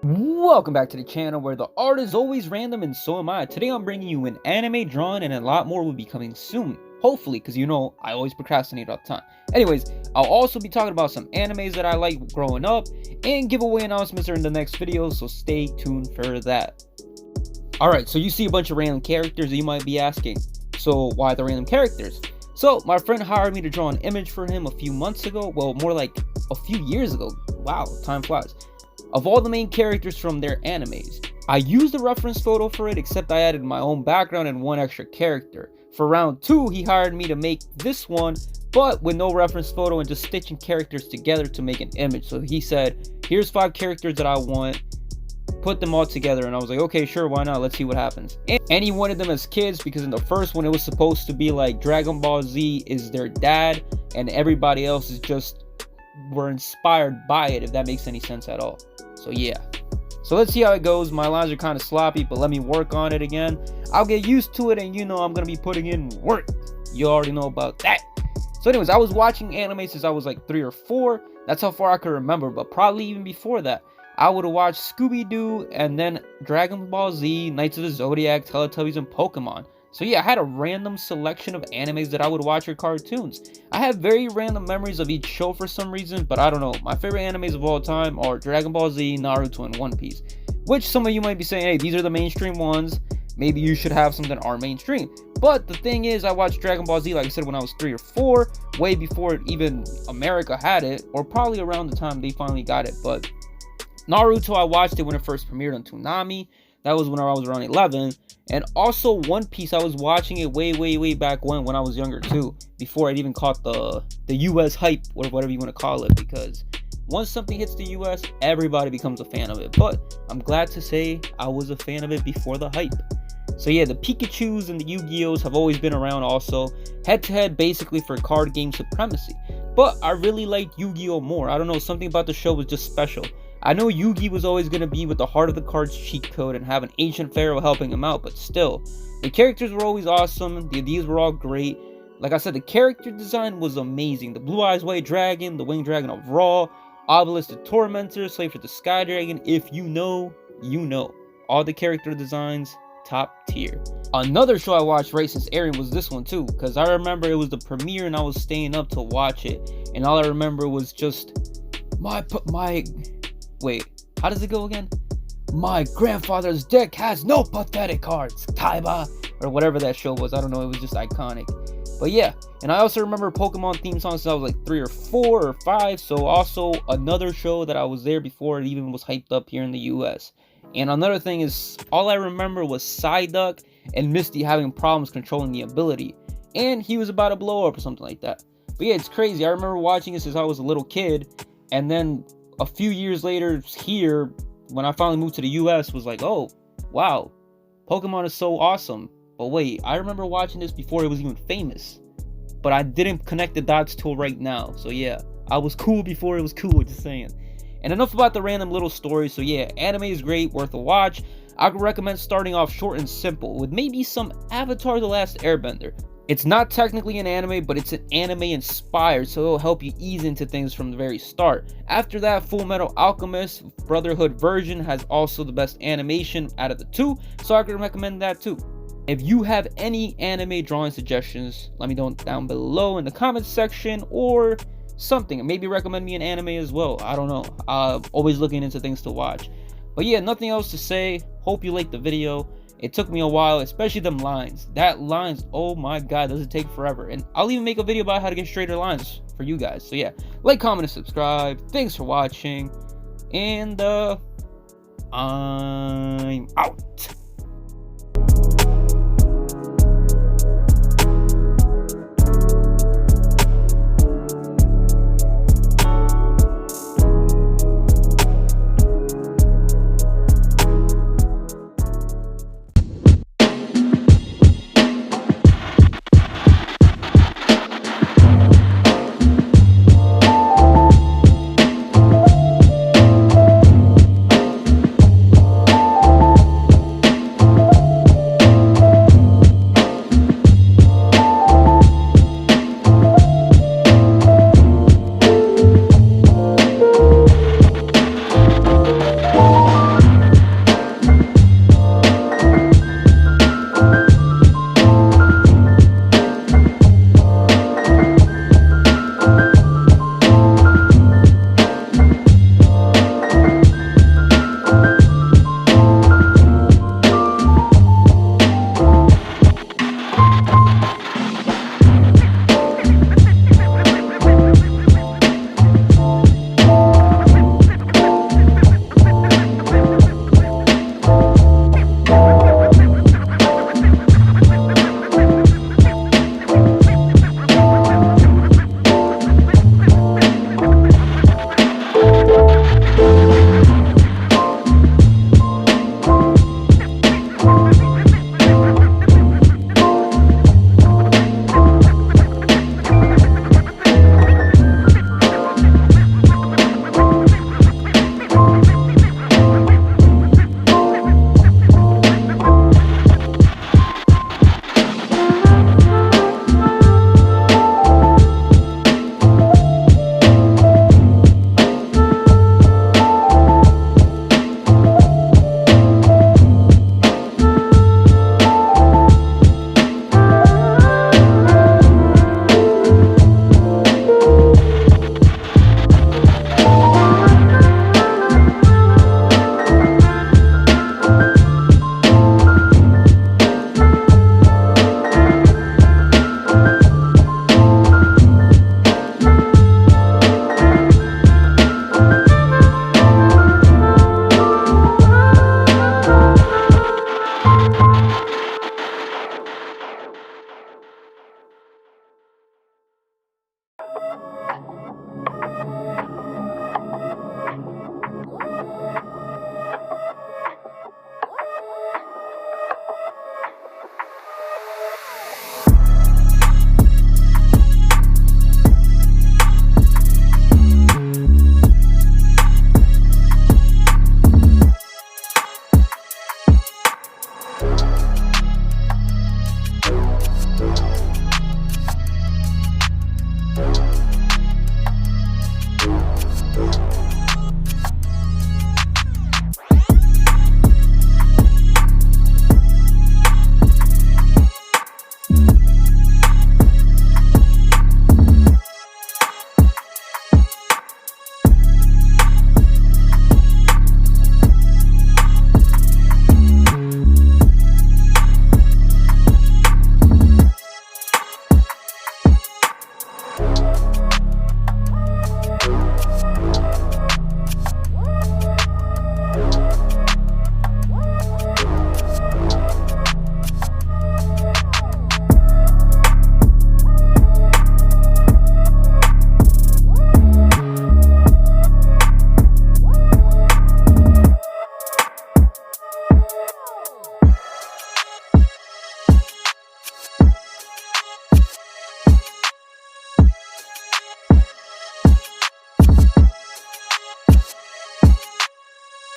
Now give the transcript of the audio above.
Welcome back to the channel where the art is always random and so am I. Today I'm bringing you an anime drawn and a lot more will be coming soon. Hopefully, because you know I always procrastinate all the time. Anyways, I'll also be talking about some animes that I like growing up and giveaway announcements are in the next video, so stay tuned for that. Alright, so you see a bunch of random characters and you might be asking, so why the random characters? So my friend hired me to draw an image for him a few months ago, well more like a few years ago. Wow, time flies. Of all the main characters from their animes. I used a reference photo for it, except I added my own background and one extra character. For round 2, he hired me to make this one, but with no reference photo and just stitching characters together to make an image. So he said, here's 5 characters that I want, put them all together, and I was like, okay, sure, why not, let's see what happens. And he wanted them as kids, because in the first one it was supposed to be like Dragon Ball Z is their dad, and everybody else is just were inspired by it, if that makes any sense at all. So yeah, so let's see how it goes. My lines are kind of sloppy, but let me work on it again. I'll get used to it, and you know I'm gonna be putting in work. You already know about that. So anyways, I was watching anime since I was like 3 or 4. That's how far I could remember, but probably even before that I would have watched Scooby-Doo and then Dragon Ball Z, Knights of the Zodiac, Teletubbies, and Pokemon. So yeah, I had a random selection of animes that I would watch or cartoons. I have very random memories of each show for some reason, but I don't know. My favorite animes of all time are Dragon Ball Z, Naruto, and One Piece. Which some of you might be saying, hey, these are the mainstream ones. Maybe you should have some that are mainstream. But the thing is, I watched Dragon Ball Z, like I said, when I was 3 or 4. Way before even America had it. Or probably around the time they finally got it. But Naruto, I watched it when it first premiered on Toonami. That was when I was around 11. And also One Piece, I was watching it way back when I was younger too. Before I'd even caught the US hype, or whatever you want to call it. Because once something hits the US, everybody becomes a fan of it. But I'm glad to say I was a fan of it before the hype. So yeah, the Pikachus and the Yu-Gi-Ohs have always been around also. Head-to-head basically for card game supremacy. But I really liked Yu-Gi-Oh more. I don't know, something about the show was just special. I know Yugi was always going to be with the Heart of the Cards cheat code and have an ancient pharaoh helping him out, but still, the characters were always awesome, the ideas were all great. Like I said, the character design was amazing. The Blue Eyes White Dragon, the Winged Dragon of Ra, Obelisk the Tormentor, Slave for the Sky Dragon, if you know, you know. All the character designs, top tier. Another show I watched right since airing was this one too, because I remember it was the premiere and I was staying up to watch it, and all I remember was just wait, how does it go again? My grandfather's deck has no pathetic cards, Taiba, or whatever that show was. I don't know, it was just iconic. But yeah, and I also remember Pokemon theme songs since I was like 3 or 4 or 5, so also another show that I was there before it even was hyped up here in the US. And another thing is, all I remember was Psyduck and Misty having problems controlling the ability, and he was about to blow up or something like that. But yeah, it's crazy. I remember watching it since I was a little kid, and then a few years later here, when I finally moved to the US, was like, oh, wow, Pokemon is so awesome. But wait, I remember watching this before it was even famous. But I didn't connect the dots till right now. So yeah, I was cool before it was cool, just saying. And enough about the random little stories. So yeah, anime is great, worth a watch. I could recommend starting off short and simple, with maybe some Avatar The Last Airbender. It's not technically an anime, but it's an anime inspired, so it'll help you ease into things from the very start. After that, Full Metal Alchemist Brotherhood version has also the best animation out of the 2, so I can recommend that too. If you have any anime drawing suggestions, let me know down below in the comments section or something. Maybe recommend me an anime as well. I don't know. I'm always looking into things to watch. But yeah, nothing else to say. Hope you liked the video. It took me a while, especially them lines. That lines, oh my god, does it take forever. And I'll even make a video about how to get straighter lines for you guys. So yeah, like, comment, and subscribe. Thanks for watching. And I'm out.